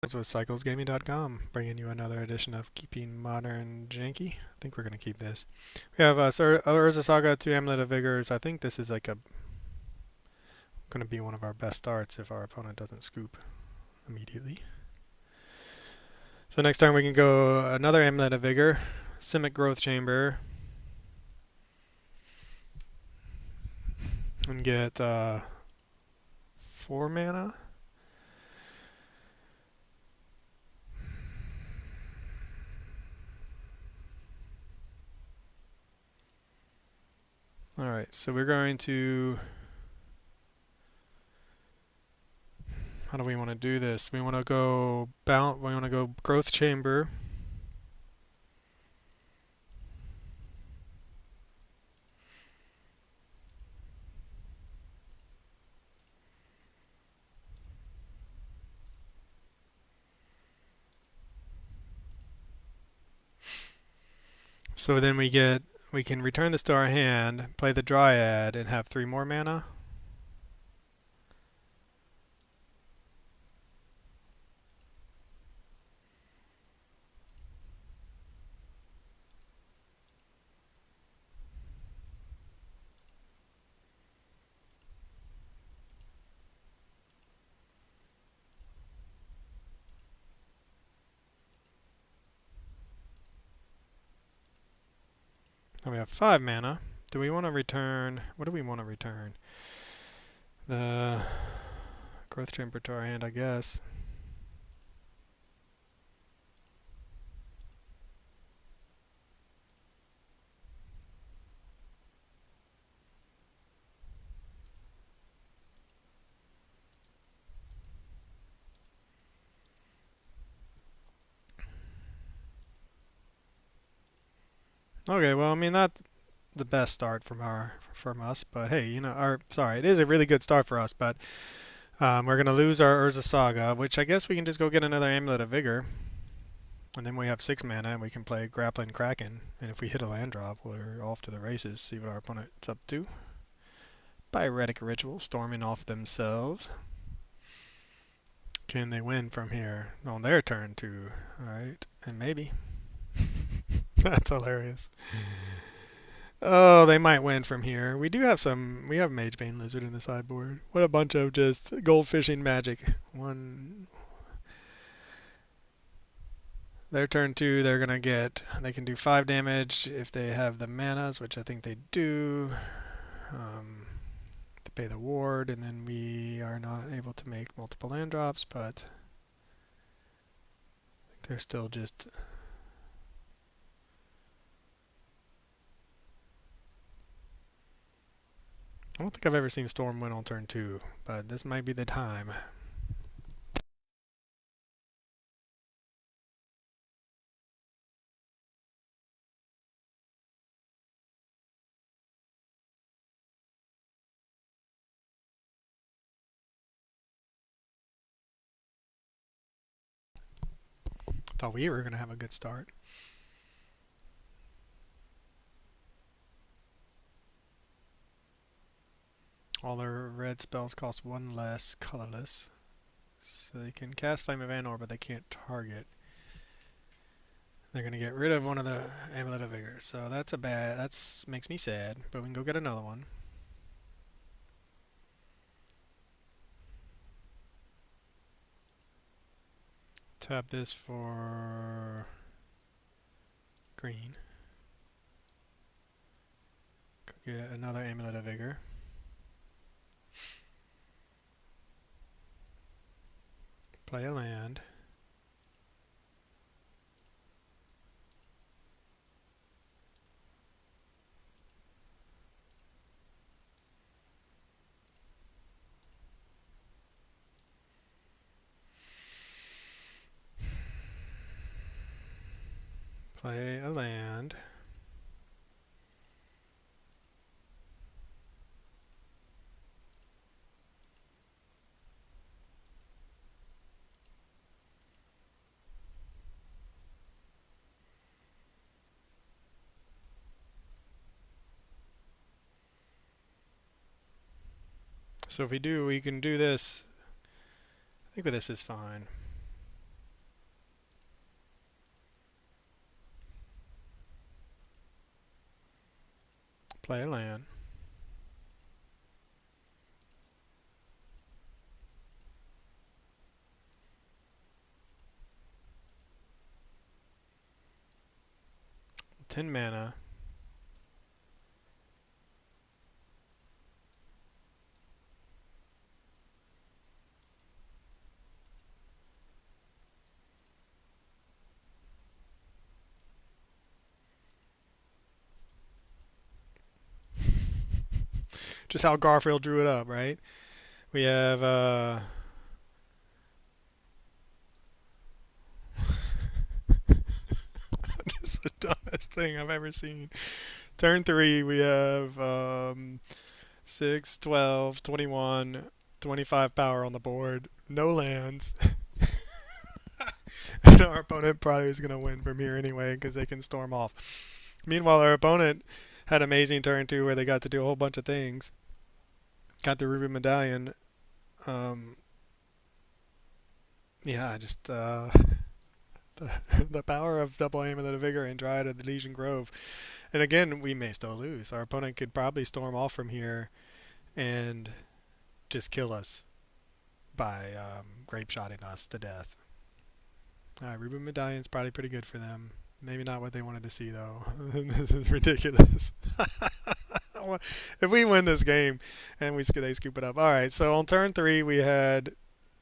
This was CyclesGaming.com, bringing you another edition of Keeping Modern Janky. I think we're going to keep this. We have Urza Saga, 2 Amulet of Vigors. I think this is like going to be one of our best starts if our opponent doesn't scoop immediately. So next turn we can go another Amulet of Vigor, Simic Growth Chamber, and get 4 mana. Alright, so we're going to... How do we want to do this? We want to go Growth Chamber. So then we can return this to our hand, play the Dryad, and have 3 more mana. And we have 5 mana. Do we want to return... What do we want to return? The Growth Chamber to our hand, I guess. Okay, well, I mean, not the best start from us, but hey, it is a really good start for us, but we're going to lose our Urza Saga, which I guess we can just go get another Amulet of Vigor. And then we have 6 mana and we can play Grappling Kraken. And if we hit a land drop, we're off to the races. See what our opponent's up to. Pyretic Ritual, storming off themselves. Can they win from here? On their turn too. Alright, and maybe. That's hilarious. Oh, they might win from here. We have Magebane Lizard in the sideboard. What a bunch of just goldfishing magic. Their turn 2, they can do 5 damage if they have the manas, which I think they do. To pay the ward, and then we are not able to make multiple land drops, but I think they're still just... I don't think I've ever seen Storm win on turn 2, but this might be the time. Thought we were going to have a good start. All their red spells cost 1 less, colorless. So they can cast Flame of Anor, but they can't target. They're going to get rid of one of the Amulet of Vigor. So that makes me sad, but we can go get another one. Tap this for green. Go get another Amulet of Vigor. Play a land. Play a land. So if we can do this. I think this is fine. Play a land. Ten mana. Just how Garfield drew it up, right? We have just the dumbest thing I've ever seen. Turn 3, we have 6, 12, 21, 25 power on the board. No lands. And our opponent probably is going to win from here anyway because they can storm off. Meanwhile, our opponent had amazing turn 2 where they got to do a whole bunch of things. Got the Ruby Medallion. Um, yeah, just the, the power of double aim of the Vigor and Dryad of the Legion Grove. And again, we may still lose. Our opponent could probably storm off from here and just kill us by grape shotting us to death. Alright, Ruby Medallion's probably pretty good for them. Maybe not what they wanted to see though. This is ridiculous. If we win this game and they scoop it up. Alright, so on turn 3 we had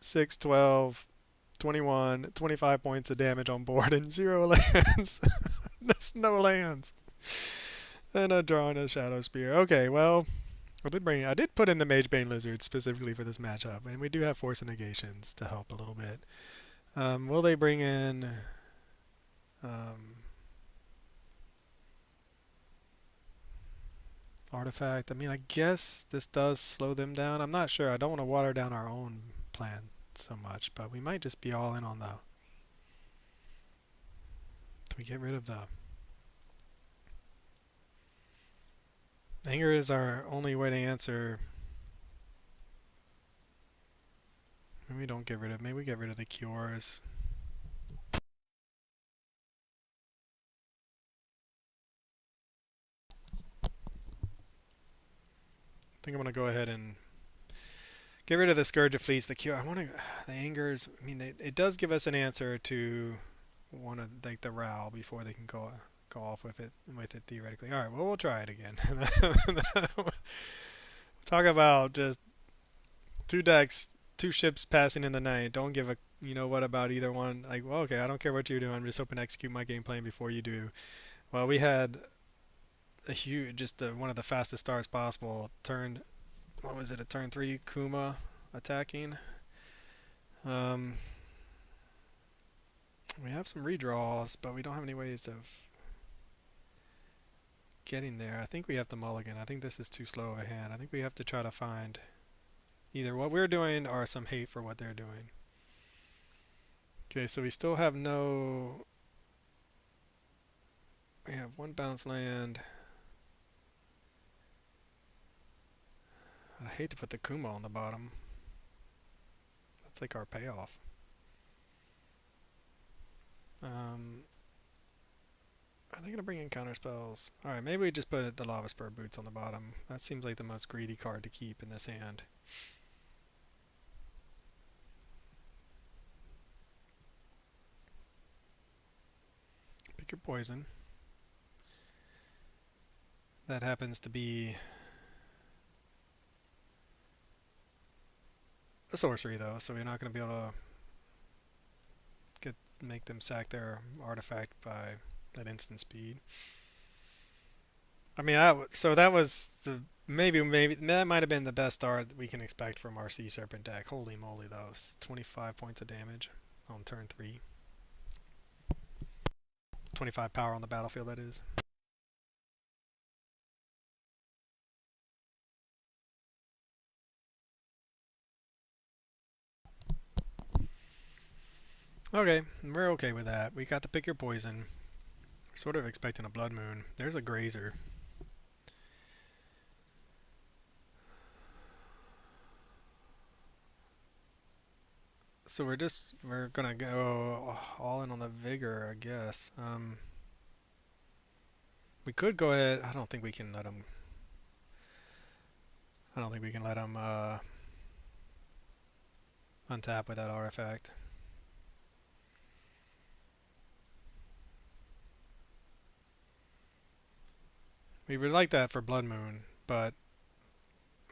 6, 12, 21, 25 points of damage on board and 0 lands. There's no lands. And a draw and a Shadow Spear. Okay, well, I did put in the Magebane Lizard specifically for this matchup, and we do have Force and Negations to help a little bit. Will they bring in Artifact? I mean, I guess this does slow them down. I'm not sure. I don't want to water down our own plan so much, but we might just be all in on the... Do we get rid of the... Anger is our only way to answer. Maybe we don't get rid of... Maybe we get rid of the Cures. I think I'm going to go ahead and get rid of the Scourge of Fleets. The Cure... I want to... The Angers... I mean, it does give us an answer to one of like the Ral before they can go off with it theoretically. All right, well, we'll try it again. Talk about just 2 decks, 2 ships passing in the night. Don't give a you know what about either one. Like, well, okay, I don't care what you're doing. I'm just hoping to execute my game plan before you do. Well, we had a huge, just one of the fastest starts possible. What was it? A turn 3 Koma attacking. Um, we have some redraws, but we don't have any ways of getting there. I think we have to mulligan. I think this is too slow of a hand. I think we have to try to find either what we're doing or some hate for what they're doing. Okay, so we still have no... We have 1 bounce land. I hate to put the Kuma on the bottom. That's like our payoff. Are they going to bring in counter spells? Alright, maybe we just put the Lava Spur Boots on the bottom. That seems like the most greedy card to keep in this hand. Pick your poison. That happens to be a sorcery though, so we're not going to be able to make them sack their artifact by that instant speed. I mean, so that was the maybe that might have been the best start that we can expect from our Sea Serpent deck. Holy moly, though, 25 points of damage on turn 3. 25 power on the battlefield, that is. Okay, we're okay with that. We got to pick your poison. We're sort of expecting a Blood Moon. There's a Grazer. So we're gonna go all in on the Vigor, I guess. We could go ahead. I don't think we can let them I don't think we can let them untap with that artifact. We would like that for Blood Moon, but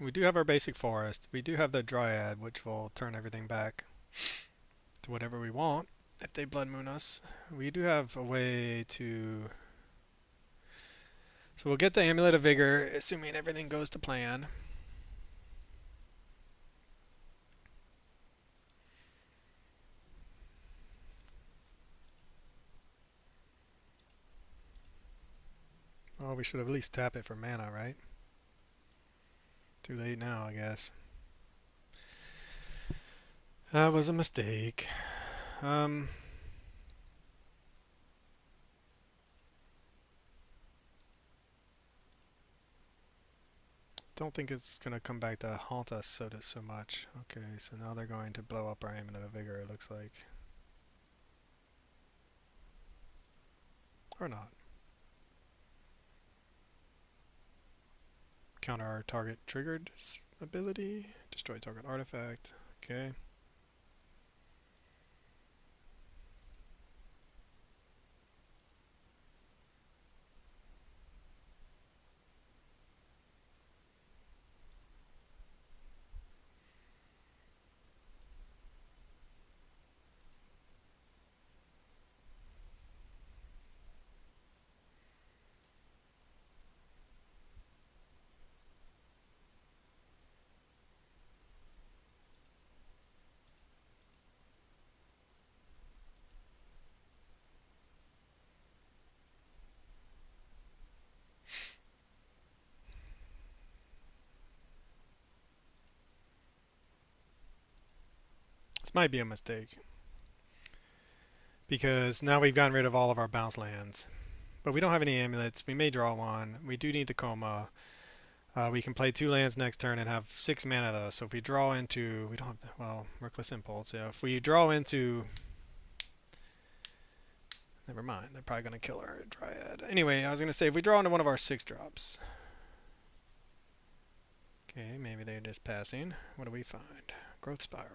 we do have our basic forest. We do have the Dryad, which will turn everything back to whatever we want if they Blood Moon us. We do have a way to... So we'll get the Amulet of Vigor, assuming everything goes to plan. Oh, we should at least tap it for mana, right? Too late now, I guess. That was a mistake. Don't think it's going to come back to haunt us so much. Okay, so now they're going to blow up our Amulet of Vigor, it looks like. Or not. Counter our target triggered ability. Destroy target artifact. Okay. This might be a mistake. Because now we've gotten rid of all of our bounce lands. But we don't have any amulets. We may draw one. We do need the Koma. We can play 2 lands next turn and have 6 mana though. So if we draw into... We don't have... Well, Reckless Impulse. Yeah, if we draw into... Never mind. They're probably going to kill our Dryad. Anyway, I was going to say, if we draw into one of our 6 drops... Okay, maybe they're just passing. What do we find? Growth Spiral.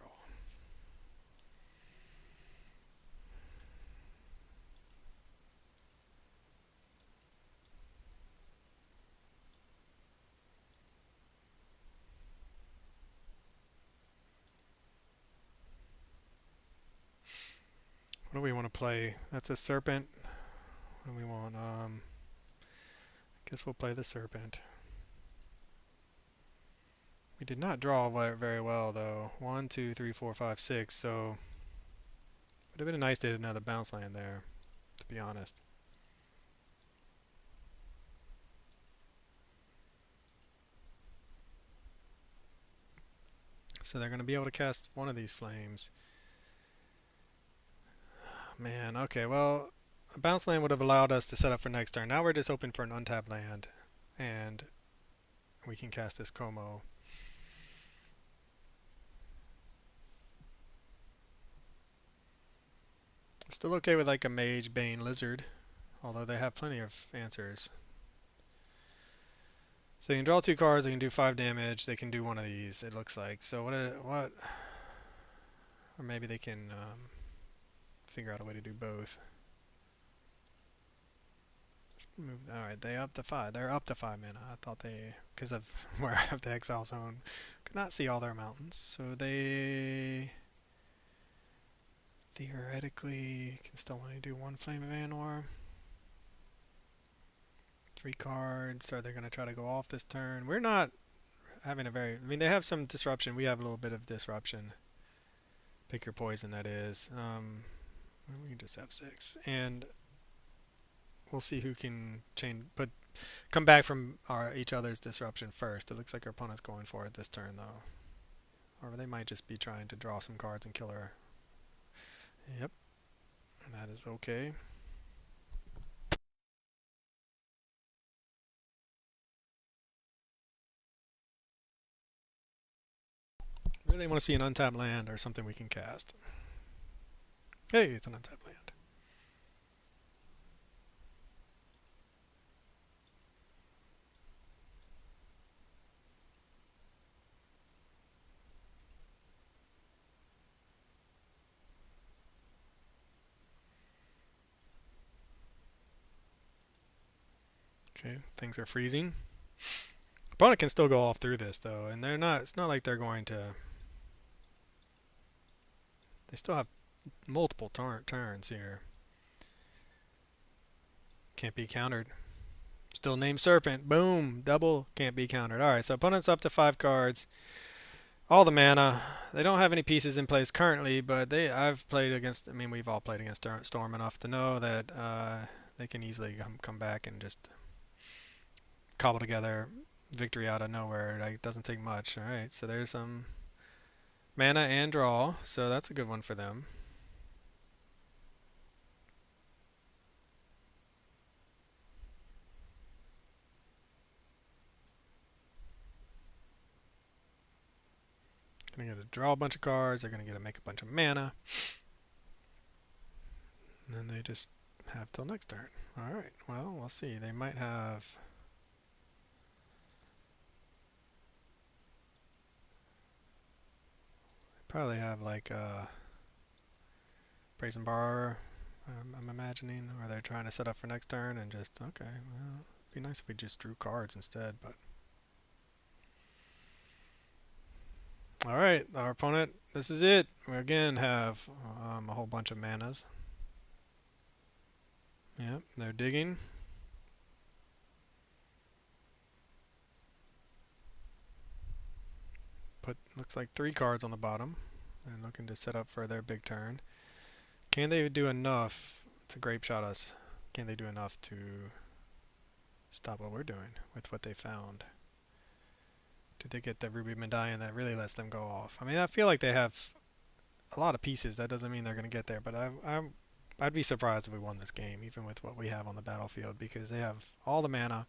What do we want to play? That's a Serpent. What do we want? I guess we'll play the Serpent. We did not draw very well though. 1, 2, 3, 4, 5, 6. So it would have been nice to hit another bounce land there, to be honest. So they're going to be able to cast one of these flames. Man, okay, well, a bounce land would have allowed us to set up for next turn. Now we're just hoping for an untapped land, and we can cast this Como. Still okay with like a Mage, Bane, Lizard, although they have plenty of answers. So they can draw 2 cards, they can do 5 damage, they can do one of these, it looks like. So what? Or maybe they can figure out a way to do both. Alright, they up to 5. They're up to 5 mana. I thought they, because of where I have the Exile Zone, could not see all their mountains. So they theoretically can still only do 1 Flame of Anor. 3 cards. Are they going to try to go off this turn? We're not having a very... I mean, they have some disruption. We have a little bit of disruption. Pick your poison, that is. We can just have 6. And we'll see who can come back from each other's disruption first. It looks like our opponent's going for it this turn, though. Or they might just be trying to draw some cards and kill her. Yep. And that is okay. Really want to see an untapped land or something we can cast. Hey, it's an untapped land. Okay, things are freezing. Opponent can still go off through this though, and they're not. It's not like they're going to. They still have multiple turns here. Can't be countered. Still named Serpent. Boom. Double. Can't be countered. Alright, so opponent's up to 5 cards. All the mana. They don't have any pieces in place currently, but I've played against, I mean, we've all played against Storm enough to know that they can easily come back and just cobble together victory out of nowhere. Like, it doesn't take much. Alright, so there's some mana and draw, so that's a good one for them. Gonna get to draw a bunch of cards. They're gonna get to make a bunch of mana, and then they just have till next turn. All right. Well, we'll see. They might have. Probably have like Brazen Bar. I'm imagining, or they're trying to set up for next turn and just okay. Well, it'd be nice if we just drew cards instead, but. Alright, our opponent, this is it. We again have a whole bunch of manas. Yep, they're digging. Put, looks like 3 cards on the bottom. And looking to set up for their big turn. Can they do enough to grape shot us? Can they do enough to stop what we're doing with what they found? Did they get the Ruby Medallion that really lets them go off? I mean, I feel like they have a lot of pieces. That doesn't mean they're going to get there, but I'd be surprised if we won this game, even with what we have on the battlefield, because they have all the mana,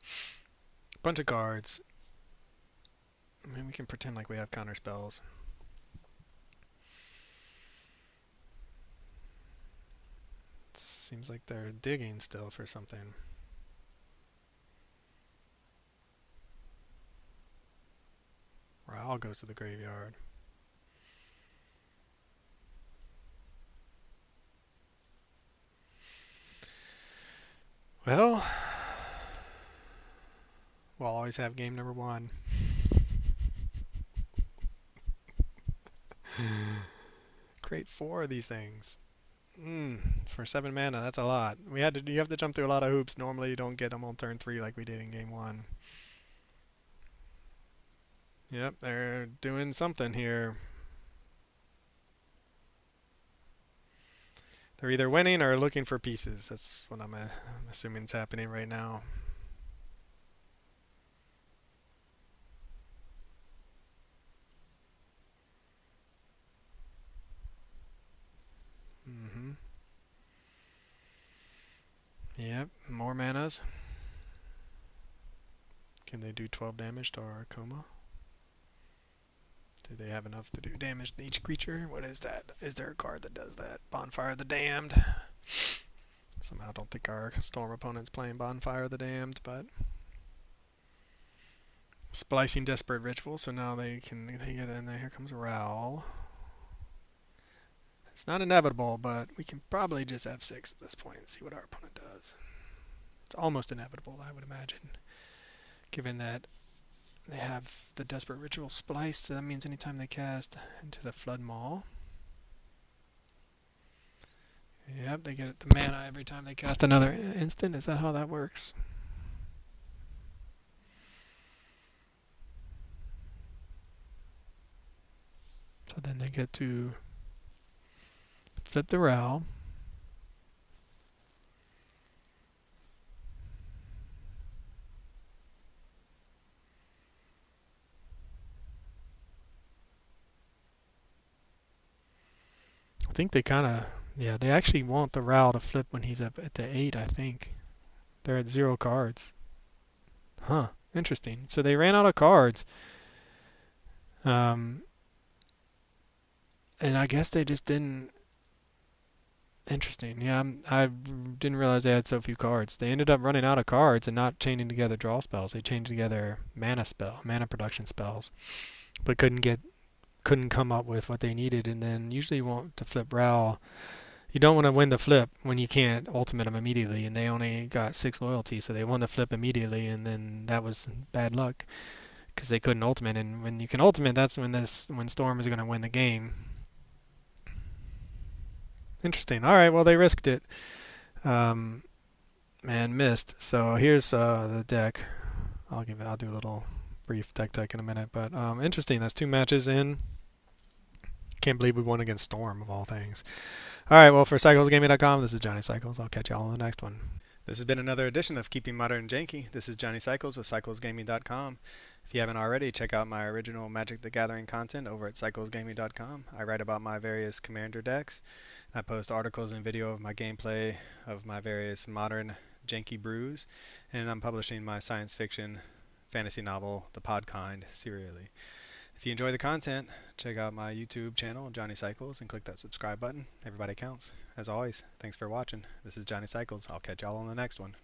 a bunch of cards. I mean, we can pretend like we have counter spells. It seems like they're digging still for something. Ral goes to the graveyard. Well, we'll always have game number 1. Create 4 of these things. For 7 mana, that's a lot. You have to jump through a lot of hoops. Normally you don't get them on turn 3 like we did in game 1. Yep, they're doing something here. They're either winning or looking for pieces. That's what I'm assuming is happening right now. Yep, more manas. Can they do 12 damage to our Koma? Do they have enough to do damage to each creature? What is that? Is there a card that does that? Bonfire of the Damned. Somehow don't think our Storm opponent's playing Bonfire of the Damned, but Splicing Desperate Ritual, so now they get in there. Here comes Ral. It's not inevitable, but we can probably just F6 at this point and see what our opponent does. It's almost inevitable, I would imagine, given that they have the Desperate Ritual spliced, so that means anytime they cast into the Flood Maw. Yep, they get the mana every time they cast another instant. Is that how that works? So then they get to flip the Ral. I think they kind of, yeah, they actually want the Ral to flip when he's up at the 8, I think. They're at 0 cards. Huh, interesting. So they ran out of cards. And I guess they just didn't. Interesting. Yeah, I didn't realize they had so few cards. They ended up running out of cards and not chaining together draw spells. They chained together mana production spells, but couldn't come up with what they needed. And then usually you want to flip Ral You don't want to win the flip when you can't ultimate them immediately, and they only got 6 loyalty, so they won the flip immediately, and then that was bad luck because they couldn't ultimate. And when you can ultimate, that's when Storm is going to win the game. Interesting. All right, well they risked it, um, and missed. So here's the deck. I'll do a little brief deck tech in a minute, but interesting. That's 2 matches in. Can't believe we won against Storm of all things. All right, well for CyclesGaming.com, this is Johnny Cycles. I'll catch y'all on the next one. This has been another edition of Keeping Modern Janky. This is Johnny Cycles with CyclesGaming.com. If you haven't already, check out my original Magic the Gathering content over at CyclesGaming.com. I write about my various commander decks. I post articles and video of my gameplay of my various modern janky brews, and I'm publishing my science fiction fantasy novel, The Podkind, serially. If you enjoy the content, check out my YouTube channel, Johnny Cycles, and click that subscribe button. Everybody counts. As always, thanks for watching. This is Johnny Cycles. I'll catch y'all on the next one.